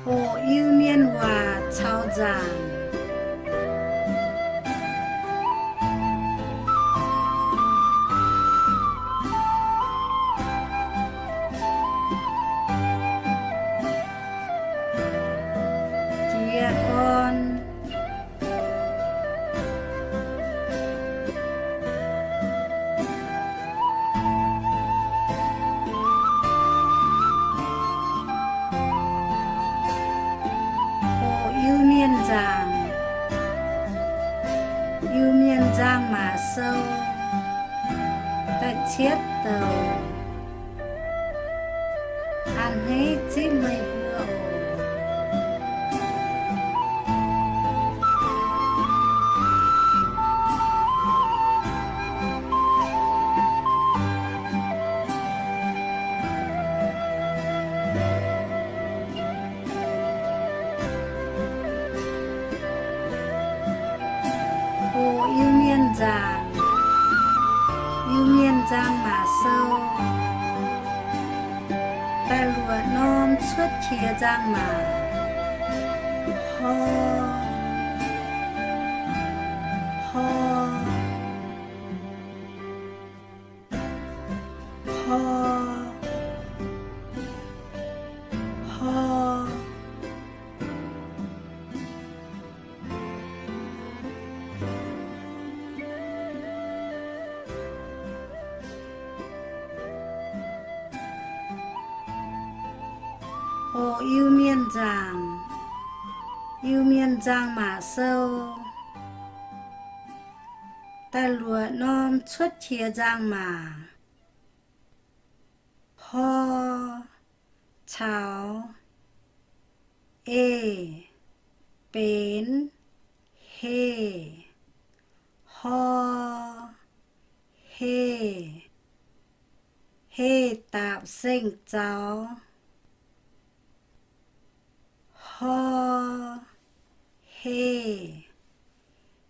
Hồ yêu miên hòa chào giảng. Chia con Hồ yêu miên giảng. Yêu miên giang mà sâu ta chết tàu ăn hết chỉ mây bùa. Hồ yêu miên giang. Yêu miên giang mà sâu ta lùa non xuất chia giang mà ho ho ho ho. Hồ yêu miên giang. Yêu miên giang mà sâu ta lùa non xuất chia giang mà ho chào ê bến hê ho hê hê tạp sinh cháu ho hê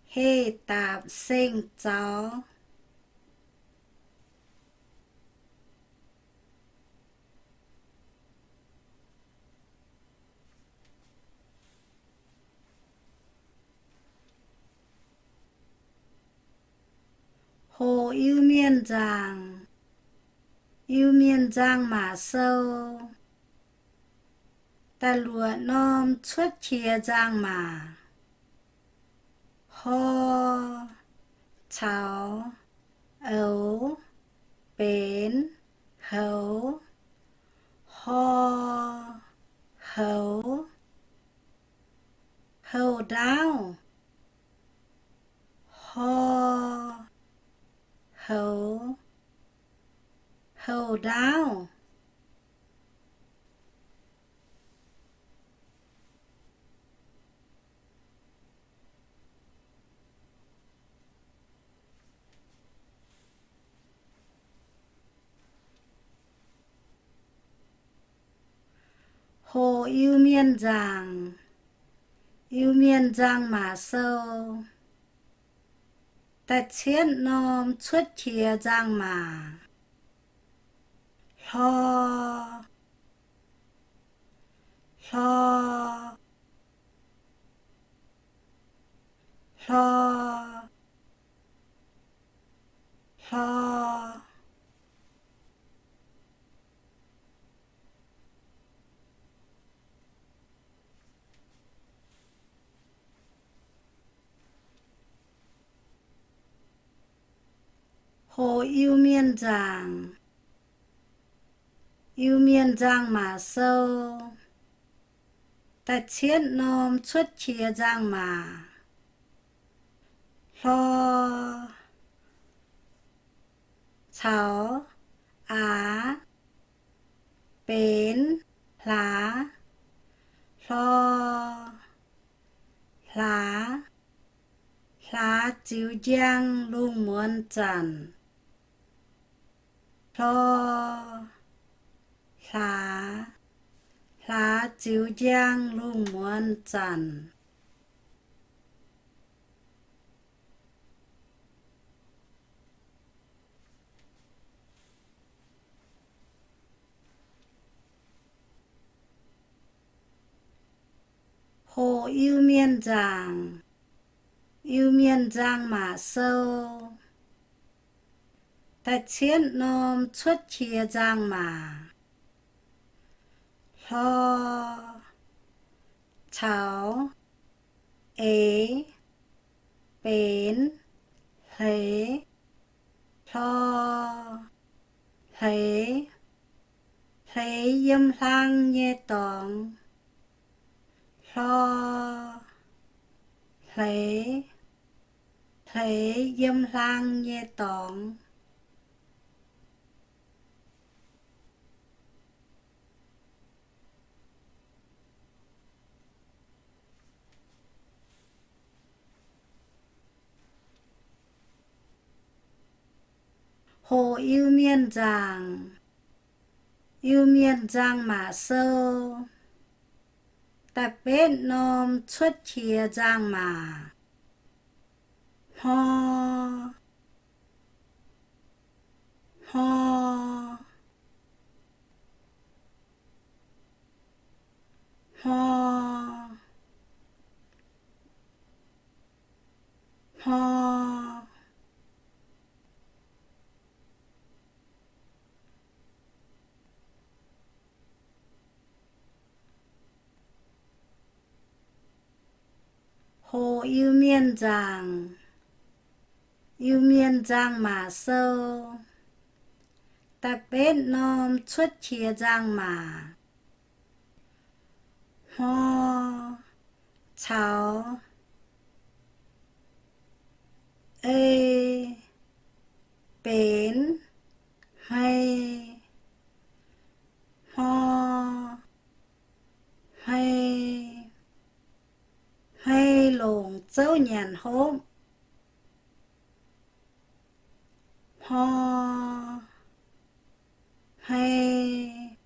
hê tạp sinh cháu. Hồ yêu miên giang. Yêu miên giang mà sâu ta lùa non xuất chia giang mà ho cháu ấu bến hấu ho hấu hấu đau ho hấu hấu đau. Hồ yêu miên giang. Yêu miên giang mà sâu ta chết non xuất chia giang mà lo lo lo lo. Hồ yêu miên giang. Yêu miên giang mà sâu ta chết non xuất chia giang mà lo cháu á bến lá lo lá lá chiếu giang lung muôn trần lo lá chiếu giang lung muôn trần. yêu miên giang mà sâu ta chiến nôm xuất chia giang mà lo cháu ế bến thế lo thế thế yếm lang nhẹ tòng lo thế thế yếm lang nhẹ tòng hồ yêu miên giang mà sâu ta biết nôm xuất chia giang mà ho ho ho ho hồ yêu miên giang mà sâu ta biết nôm xuất chia giang mà ho cháu ê bến hay ho hay hay lồng dấu nhàn hôm ho hay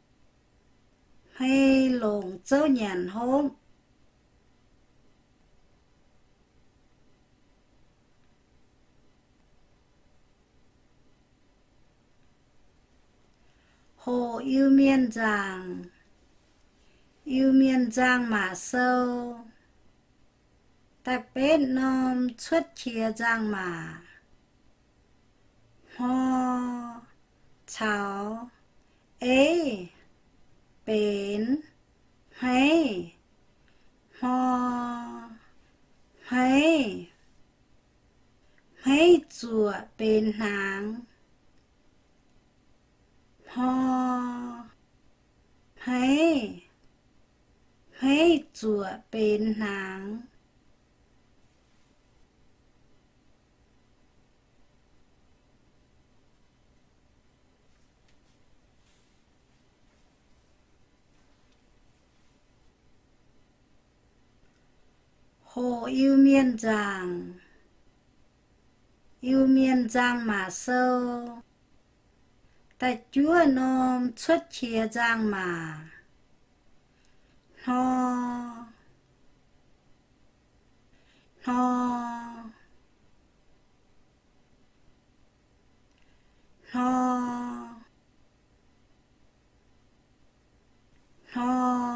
hay lồng dấu nhàn hôm hồ yêu miên giang mà sâu ta biết nôm xuất chia giang mà ho cháu ế bến hay ho hay hay chùa bên nàng ho hay hay chùa bên nàng hồ yêu miên giang mà sâu ta chúa nôm xuất chia giang mà ho ho ho ho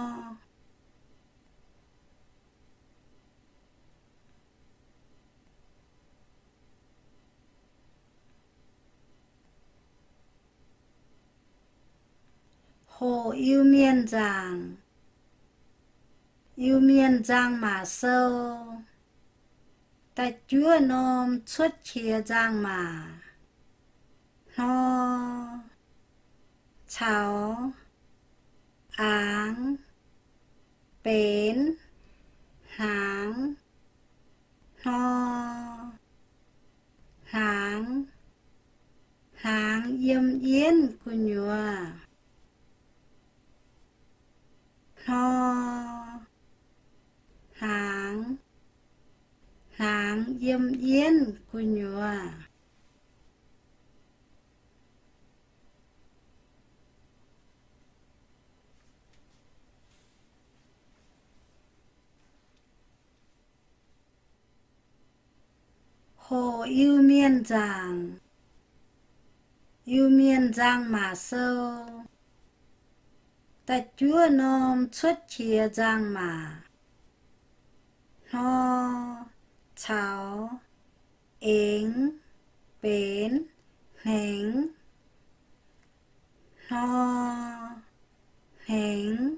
hồ yêu miên giang mà sâu ta chúa nôm xuất chia giang mà ho cháu áng bến háng ho háng háng yếm yên của nhùa ho háng háng yếm yên của nhùa hồ yêu miên giang mà sâu ta chúa nôm xuất chia giang mà nó cháu ếng bến hén nó hén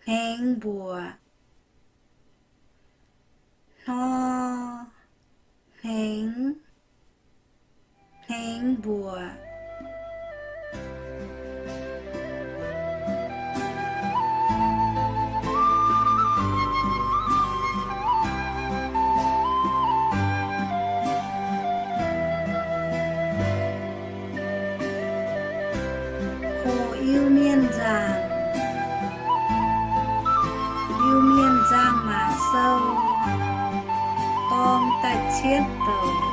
hén bùa nó hén hén bùa Hồ yêu miên giang mà sâu Tôm ta chiết tàu